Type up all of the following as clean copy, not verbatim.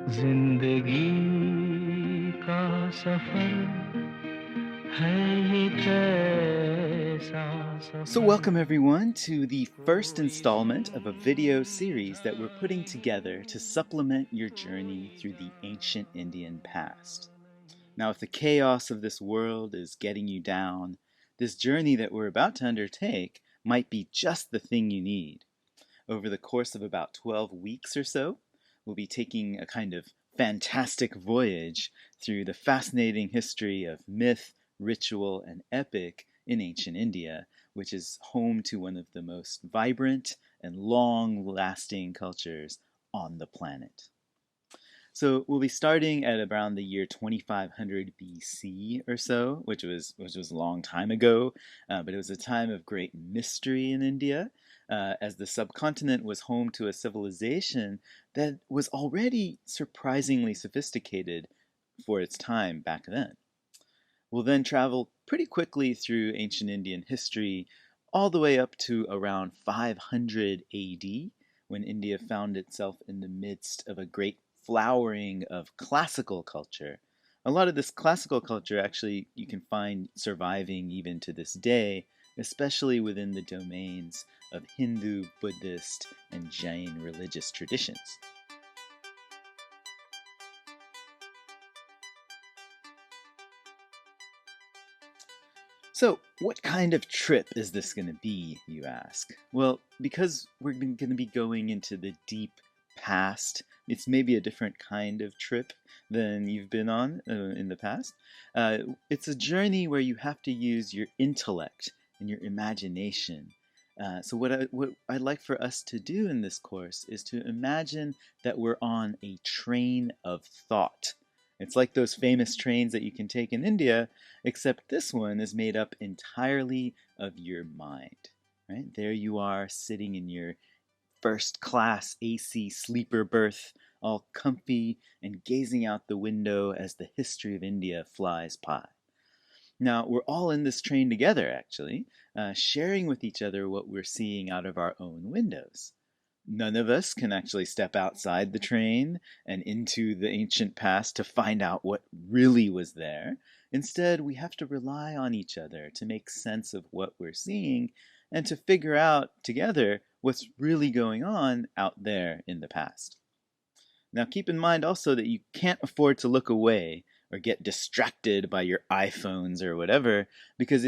जिंदगी का सफर है ये कैसा So, suffer welcome everyone to the first installment of a video series that we're putting together to supplement your journey through the ancient Indian past. Now, if the chaos of this world is getting you down, this journey that we're about to undertake might be just the thing you need. Over the course of about 12 weeks or so, we'll be taking a kind of fantastic voyage through the fascinating history of myth, ritual, and epic in ancient India, which is home to one of the most vibrant and long-lasting cultures on the planet. So we'll be starting at around the year 2500 BC or so, which was a long time ago, but it was a time of great mystery in India, as the subcontinent was home to a civilization that was already surprisingly sophisticated for its time back then. We'll then travel pretty quickly through ancient Indian history, all the way up to around 500 AD, when India found itself in the midst of a great flowering of classical culture. A lot of this classical culture actually you can find surviving even to this day, especially within the domains of Hindu, Buddhist, and Jain religious traditions. So, what kind of trip is this going to be, you ask? Well, because we're going to be going into the deep past, it's maybe a different kind of trip than you've been on in the past. It's a journey where you have to use your intellect and your imagination. So, what I'd like for us to do in this course is to imagine that we're on a train of thought. It's like those famous trains that you can take in India, except this one is made up entirely of your mind. Right? There you are sitting in your first class AC sleeper berth, all comfy and gazing out the window as the history of India flies by. Now, we're all in this train together, actually, sharing with each other what we're seeing out of our own windows. None of us can actually step outside the train and into the ancient past to find out what really was there. Instead, we have to rely on each other to make sense of what we're seeing and to figure out together what's really going on out there in the past. Now, keep in mind also that you can't afford to look away or get distracted by your iPhones or whatever, because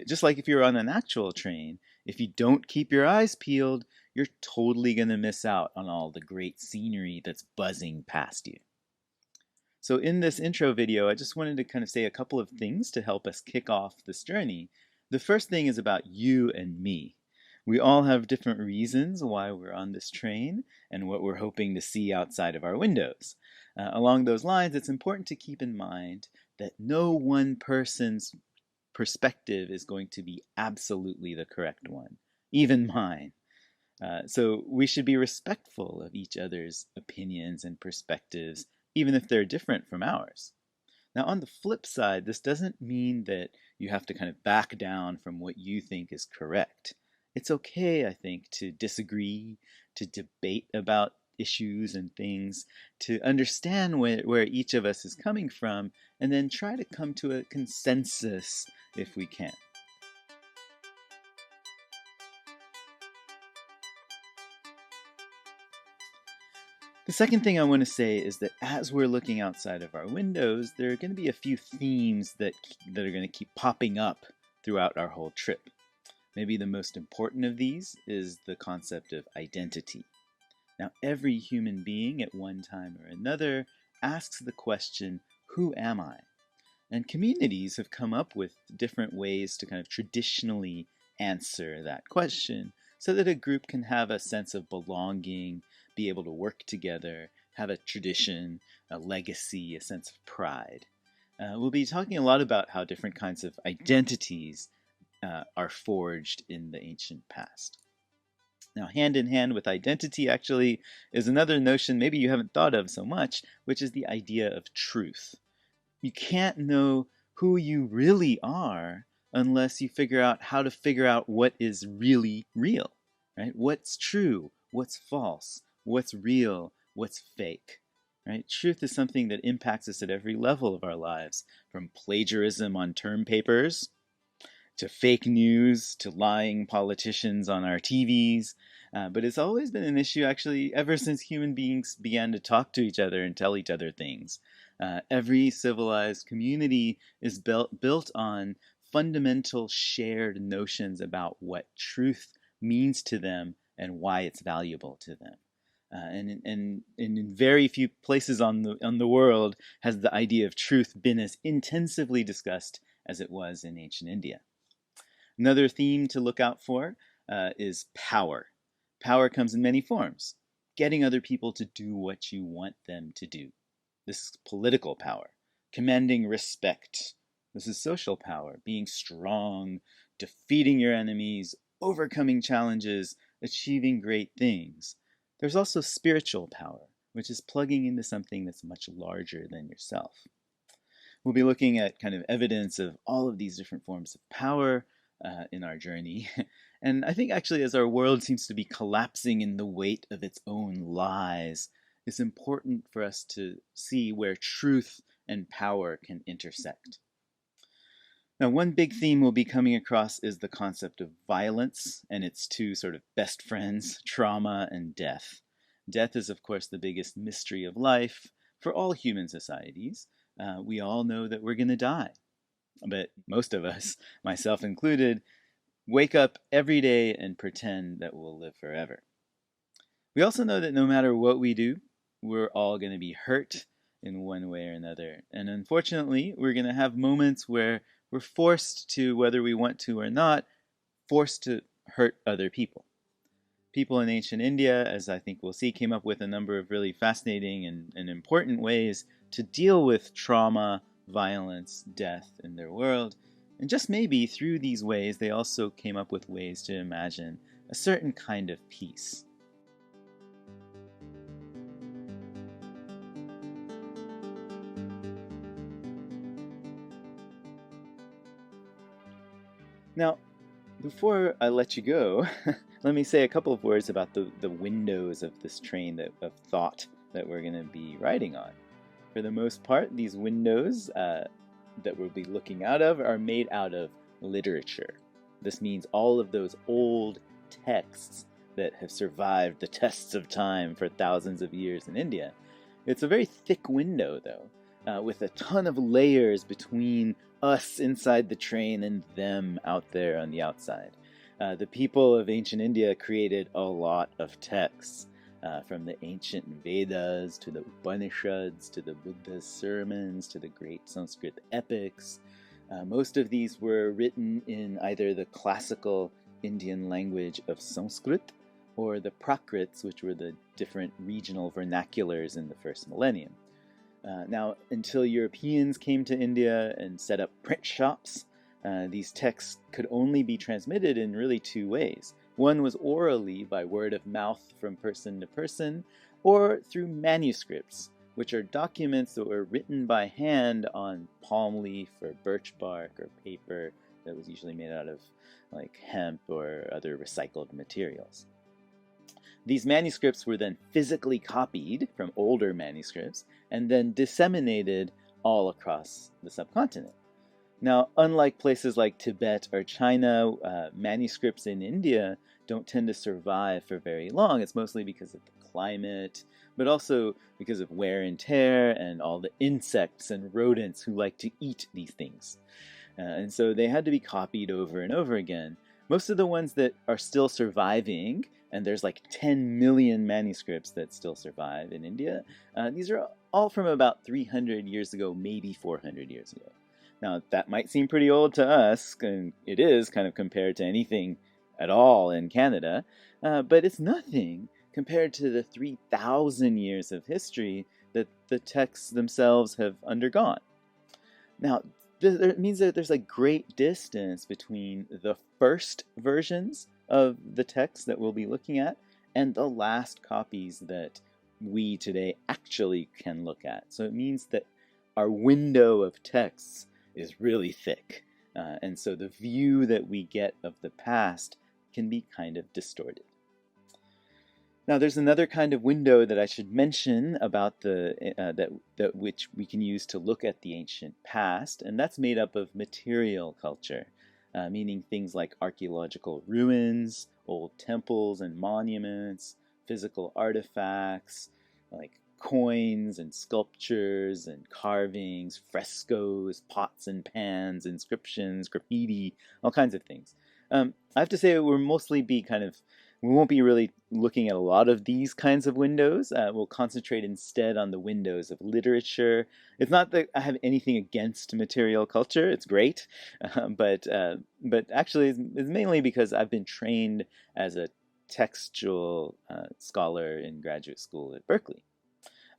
just like if you're on an actual train, if you don't keep your eyes peeled, you're totally going to miss out on all the great scenery that's buzzing past you. So in this intro video, I just wanted to kind of say a couple of things to help us kick off this journey. The first thing is about you and me. We all have different reasons why we're on this train and what we're hoping to see outside of our windows. Along those lines, it's important to keep in mind that no one person's perspective is going to be absolutely the correct one, even mine. So we should be respectful of each other's opinions and perspectives, even if they're different from ours. Now, on the flip side, this doesn't mean that you have to kind of back down from what you think is correct. It's okay, I think, to disagree, to debate about issues and things, to understand where each of us is coming from, and then try to come to a consensus if we can. The second thing I want to say is that as we're looking outside of our windows, there are going to be a few themes that are going to keep popping up throughout our whole trip. Maybe the most important of these is the concept of identity. Now, every human being at one time or another asks the question, who am I? And communities have come up with different ways to kind of traditionally answer that question so that a group can have a sense of belonging, be able to work together, have a tradition, a legacy, a sense of pride. We'll be talking a lot about how different kinds of identities are forged in the ancient past. Now, hand in hand with identity actually is another notion maybe you haven't thought of so much, which is the idea of truth. You can't know who you really are unless you figure out how to figure out what is really real, right? What's true, what's false, what's real, what's fake, right? Truth is something that impacts us at every level of our lives, from plagiarism on term papers to fake news, to lying politicians on our TVs. But it's always been an issue, actually, ever since human beings began to talk to each other and tell each other things. Every civilized community is built on fundamental shared notions about what truth means to them and why it's valuable to them. And in very few places on the world has the idea of truth been as intensively discussed as it was in ancient India. Another theme to look out for is power. Power comes in many forms. Getting other people to do what you want them to do. This is political power. Commanding respect. This is social power. Being strong, defeating your enemies, overcoming challenges, achieving great things. There's also spiritual power, which is plugging into something that's much larger than yourself. We'll be looking at kind of evidence of all of these different forms of power in our journey. And I think actually as our world seems to be collapsing in the weight of its own lies, it's important for us to see where truth and power can intersect. Now, one big theme we'll be coming across is the concept of violence and its two sort of best friends, trauma and death. Death is, of course, the biggest mystery of life for all human societies. We all know that we're going to die. But most of us, myself included, wake up every day and pretend that we'll live forever. We also know that no matter what we do, we're all going to be hurt in one way or another. And unfortunately, we're going to have moments where we're forced to, whether we want to or not, forced to hurt other people. People in ancient India, as I think we'll see, came up with a number of really fascinating and important ways to deal with trauma, violence, death in their world. And just maybe through these ways, they also came up with ways to imagine a certain kind of peace. Now, before I let you go, let me say a couple of words about the windows of this train of thought that we're going to be riding on. For the most part, these windows that we'll be looking out of are made out of literature. This means all of those old texts that have survived the tests of time for thousands of years in India. It's a very thick window, though, with a ton of layers between us inside the train and them out there on the outside. The people of ancient India created a lot of texts. From the ancient Vedas to the Upanishads to the Buddha's sermons to the great Sanskrit epics. Most of these were written in either the classical Indian language of Sanskrit or the Prakrits, which were the different regional vernaculars in the first millennium. Now, until Europeans came to India and set up print shops, these texts could only be transmitted in really two ways. One was orally, by word of mouth from person to person, or through manuscripts, which are documents that were written by hand on palm leaf or birch bark or paper that was usually made out of like hemp or other recycled materials. These manuscripts were then physically copied from older manuscripts and then disseminated all across the subcontinent. Now, unlike places like Tibet or China, manuscripts in India don't tend to survive for very long. It's mostly because of the climate, but also because of wear and tear and all the insects and rodents who like to eat these things. And so they had to be copied over and over again. Most of the ones that are still surviving, and there's like 10 million manuscripts that still survive in India, these are all from about 300 years ago, maybe 400 years ago. Now, that might seem pretty old to us, and it is kind of compared to anything at all in Canada, but it's nothing compared to the 3,000 years of history that the texts themselves have undergone. Now, it means that there's a great distance between the first versions of the text that we'll be looking at and the last copies that we today actually can look at. So it means that our window of texts is really thick. And so the view that we get of the past can be kind of distorted. Now, there's another kind of window that I should mention about that which we can use to look at the ancient past, and that's made up of material culture, meaning things like archaeological ruins, old temples and monuments, physical artifacts like coins and sculptures and carvings, frescoes, pots and pans, inscriptions, graffiti, all kinds of things. I have to say we won't be really looking at a lot of these kinds of windows. We'll concentrate instead on the windows of literature. It's not that I have anything against material culture; it's great, but actually, it's mainly because I've been trained as a textual scholar in graduate school at Berkeley.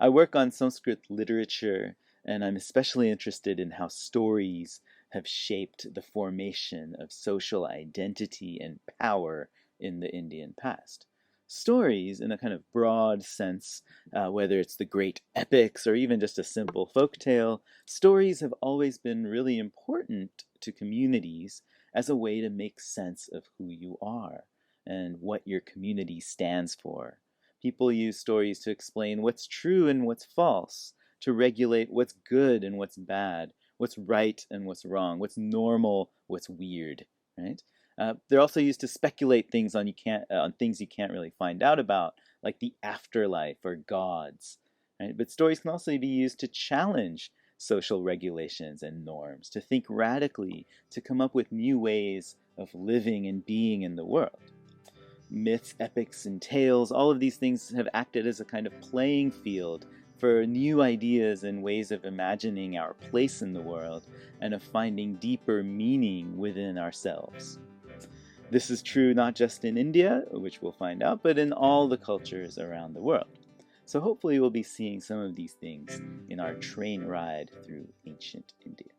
I work on Sanskrit literature, and I'm especially interested in how stories have shaped the formation of social identity and power in the Indian past. Stories, in a kind of broad sense, whether it's the great epics or even just a simple folk tale, stories have always been really important to communities as a way to make sense of who you are and what your community stands for. People use stories to explain what's true and what's false, to regulate what's good and what's bad, what's right and what's wrong, what's normal, what's weird, right? They're also used to speculate things on things you can't really find out about, like the afterlife or gods, right? But stories can also be used to challenge social regulations and norms, to think radically, to come up with new ways of living and being in the world. Myths, epics, and tales, all of these things have acted as a kind of playing field for new ideas and ways of imagining our place in the world and of finding deeper meaning within ourselves. This is true not just in India, which we'll find out, but in all the cultures around the world. So hopefully we'll be seeing some of these things in our train ride through ancient India.